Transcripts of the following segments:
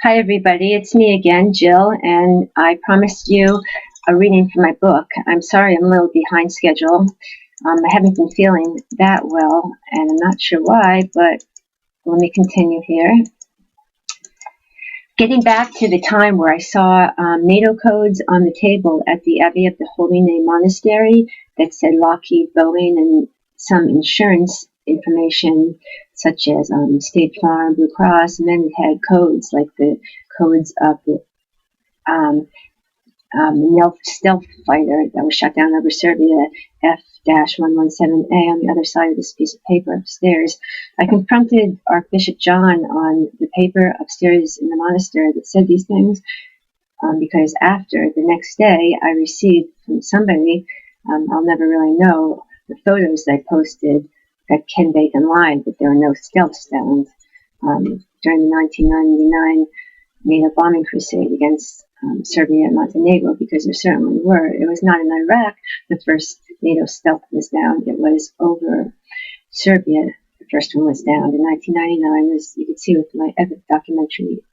Hi, everybody. It's me again, Jill, and I promised you a reading from my book. I'm sorry I'm a little behind schedule. I haven't been feeling that well, and I'm not sure why, but let me continue here. Getting back to the time where I saw NATO codes on the table at the Abbey of the Holy Name Monastery that said Lockheed, Boeing, and some insurance information such as State Farm, Blue Cross, and then it had codes like the codes of the stealth fighter that was shot down over Serbia, F-117A, on the other side of this piece of paper upstairs. I confronted Archbishop John on the paper upstairs in the monastery that said these things, because after the next day I received from somebody, I'll never really know, the photos that I posted that Ken Bacon lied that there were no stealths found during the 1999 NATO bombing crusade against Serbia and Montenegro, because there certainly were. It was not in Iraq the first NATO stealth was down. It was over Serbia. The first one was down. In 1999, as you can see with my documentary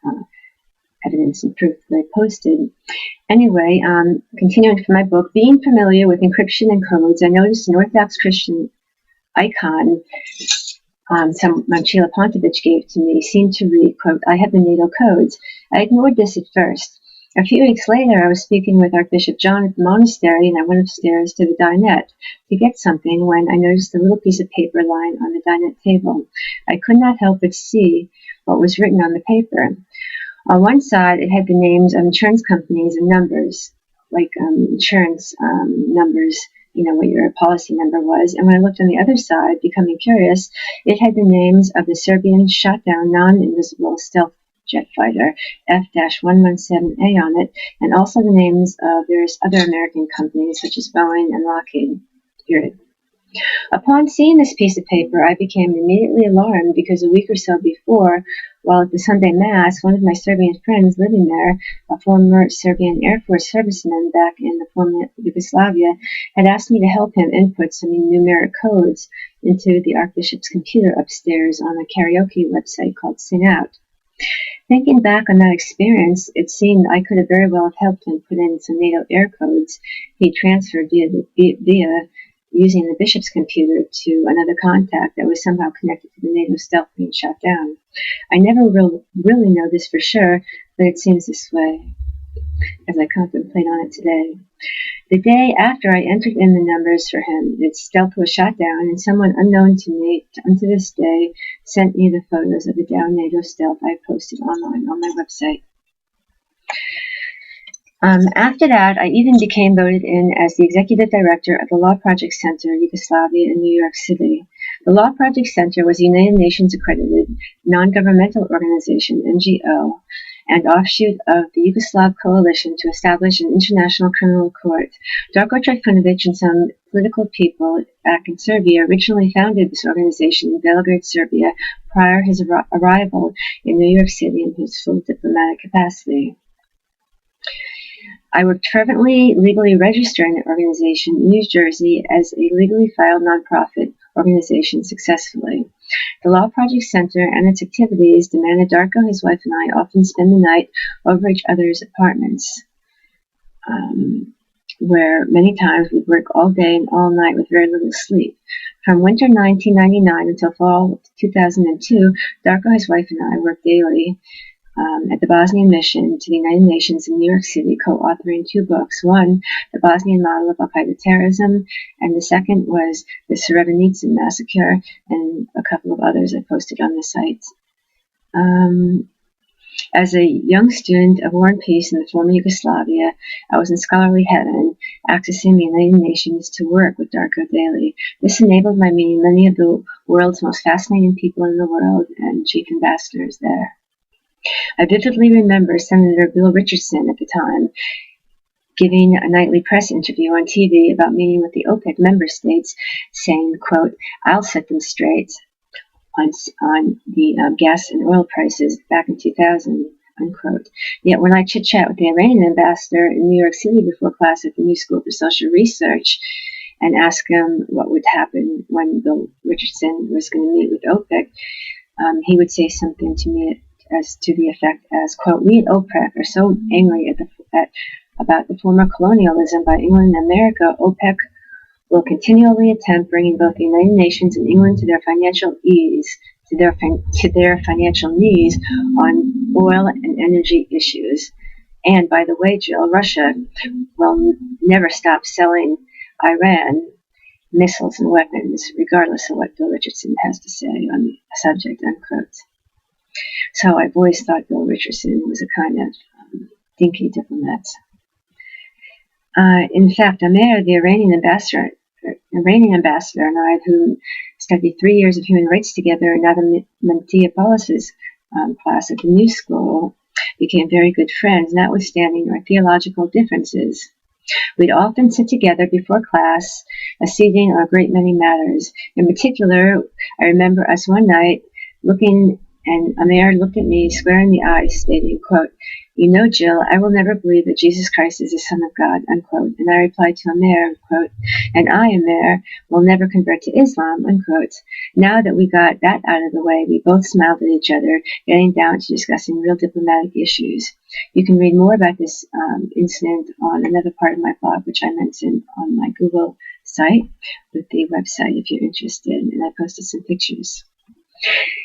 evidence and proof that I posted. Anyway, continuing from my book, being familiar with encryption and codes, I noticed an Orthodox Christian icon some Sheila Pontovich gave to me seemed to read, quote, I have the NATO codes. I ignored this at first. A few weeks later, I was speaking with Archbishop John at the monastery, and I went upstairs to the dinette to get something when I noticed a little piece of paper lying on the dinette table. I could not help but see what was written on the paper. On one side, it had the names of insurance companies and numbers, like insurance numbers, what your policy number was. And when I looked on the other side, becoming curious, it had the names of the Serbian shot-down non-invisible stealth jet fighter F-117A on it, and also the names of various other American companies such as Boeing and Lockheed. Period. Upon seeing this piece of paper, I became immediately alarmed because a week or so before, while at the Sunday Mass, one of my Serbian friends living there, a former Serbian Air Force serviceman back in the former Yugoslavia, had asked me to help him input some numeric codes into the Archbishop's computer upstairs on a karaoke website called Sing Out. Thinking back on that experience, it seemed I could have very well have helped him put in some NATO air codes he transferred via using the bishop's computer to another contact that was somehow connected to the NATO stealth being shot down. I never really know this for sure, but it seems this way as I contemplate on it today. The day after I entered in the numbers for him, its stealth was shot down, and someone unknown to me unto this day sent me the photos of the down NATO stealth I posted online on my website. After that, I even became voted in as the executive director of the Law Project Center, Yugoslavia, in New York City. The Law Project Center was a United Nations accredited non-governmental organization, NGO, and offshoot of the Yugoslav coalition to establish an international criminal court. Darko Trifunovic and some political people back in Serbia originally founded this organization in Belgrade, Serbia, prior his arrival in New York City in his full diplomatic capacity. I worked fervently legally registering the organization in New Jersey as a legally filed nonprofit organization successfully. The Law Project Center and its activities demanded Darko, his wife, and I often spend the night over each other's apartments, where many times we'd work all day and all night with very little sleep. From winter 1999 until fall 2002, Darko, his wife, and I worked daily at the Bosnian Mission to the United Nations in New York City, co-authoring two books. One, The Bosnian Model of Al-Qaeda Terrorism, and the second was The Srebrenica Massacre, and a couple of others I posted on the site. As a young student of War and Peace in the former Yugoslavia, I was in scholarly heaven, accessing the United Nations to work with Darko daily. This enabled my meeting many of the world's most fascinating people in the world and chief ambassadors there. I vividly remember Senator Bill Richardson at the time giving a nightly press interview on TV about meeting with the OPEC member states, saying, quote, I'll set them straight on the gas and oil prices back in 2000, unquote. Yet when I chit-chat with the Iranian ambassador in New York City before class at the New School for Social Research and ask him what would happen when Bill Richardson was going to meet with OPEC, he would say something to me as to the effect as, quote, "We at OPEC are so angry about the former colonialism by England and America, OPEC will continually attempt bringing both the United Nations and England to their financial financial knees on oil and energy issues. And by the way, Jill, Russia will never stop selling Iran missiles and weapons, regardless of what Bill Richardson has to say on the subject," unquote. So I've always thought Bill Richardson was a kind of dinky diplomat. In fact, Amer, the Iranian ambassador, and I, who studied 3 years of human rights together in Adam Mantiapolis's class at the New School, became very good friends, notwithstanding our theological differences. We'd often sit together before class, acceding on a great many matters. In particular, I remember us one night and Amer looked at me square in the eyes, stating, quote, "You know, Jill, I will never believe that Jesus Christ is the Son of God," unquote. And I replied to Amer, quote, "And I, Amer, will never convert to Islam," unquote. Now that we got that out of the way, we both smiled at each other, getting down to discussing real diplomatic issues. You can read more about this incident on another part of my blog, which I mentioned on my Google site with the website if you're interested, and I posted some pictures.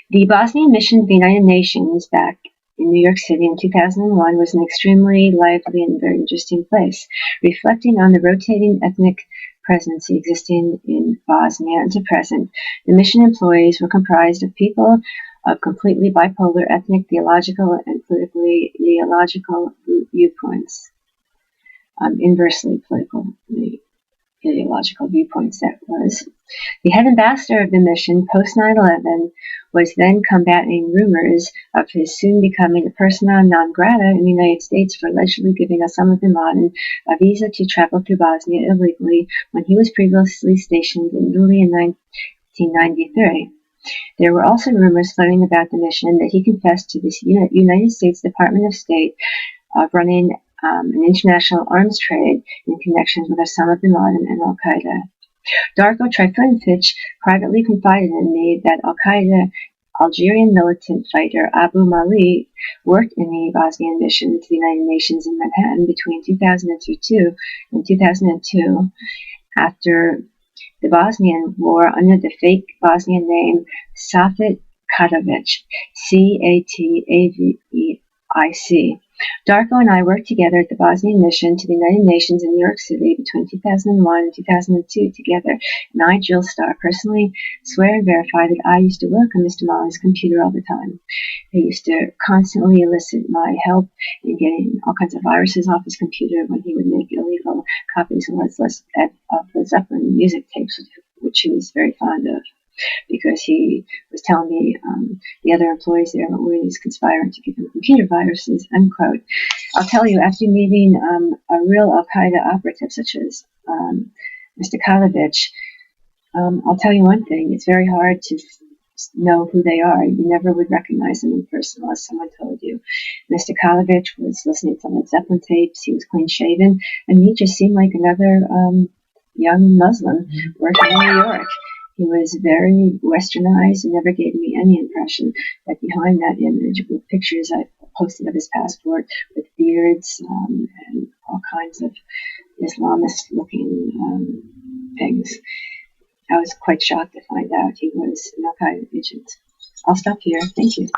The Bosnian mission of the United Nations back in New York City in 2001 was an extremely lively and very interesting place, reflecting on the rotating ethnic presence existing in Bosnia and to present. The mission employees were comprised of people of completely bipolar ethnic, theological, and politically ideological viewpoints. Inversely political ideological viewpoints, that was. The head ambassador of the mission, post 9/11, was then combating rumors of his soon becoming a persona non grata in the United States for allegedly giving Osama bin Laden a visa to travel through Bosnia illegally when he was previously stationed in Italy in 1993. There were also rumors floating about the mission that he confessed to the United States Department of State of running an international arms trade in connection with Osama bin Laden and Al-Qaeda. Darko Trifunovic privately confided in me that Al-Qaeda Algerian militant fighter Abu Mali worked in the Bosnian mission to the United Nations in Manhattan between 2002 and 2002 after the Bosnian War under the fake Bosnian name Safet Katovic, Cataveic. Darko and I worked together at the Bosnian mission to the United Nations in New York City between 2001 and 2002 together, and I, Jill Starr, personally swear and verify that I used to work on Mr. Mali's computer all the time. He used to constantly elicit my help in getting all kinds of viruses off his computer when he would make illegal copies of Led Zeppelin music tapes, which he was very fond of, because he was telling me the other employees there were always conspiring to give him computer viruses, unquote. I'll tell you, after meeting a real Al-Qaeda operative such as Mr. Katovic, I'll tell you one thing, it's very hard to know who they are. You never would recognize them in person unless someone told you. Mr. Katovic was listening to Led Zeppelin tapes, he was clean-shaven, and he just seemed like another young Muslim working in New York. He was very westernized and never gave me any impression that behind that image with pictures I posted of his passport with beards and all kinds of Islamist-looking things. I was quite shocked to find out he was an Al-Qaeda agent. I'll stop here. Thank you.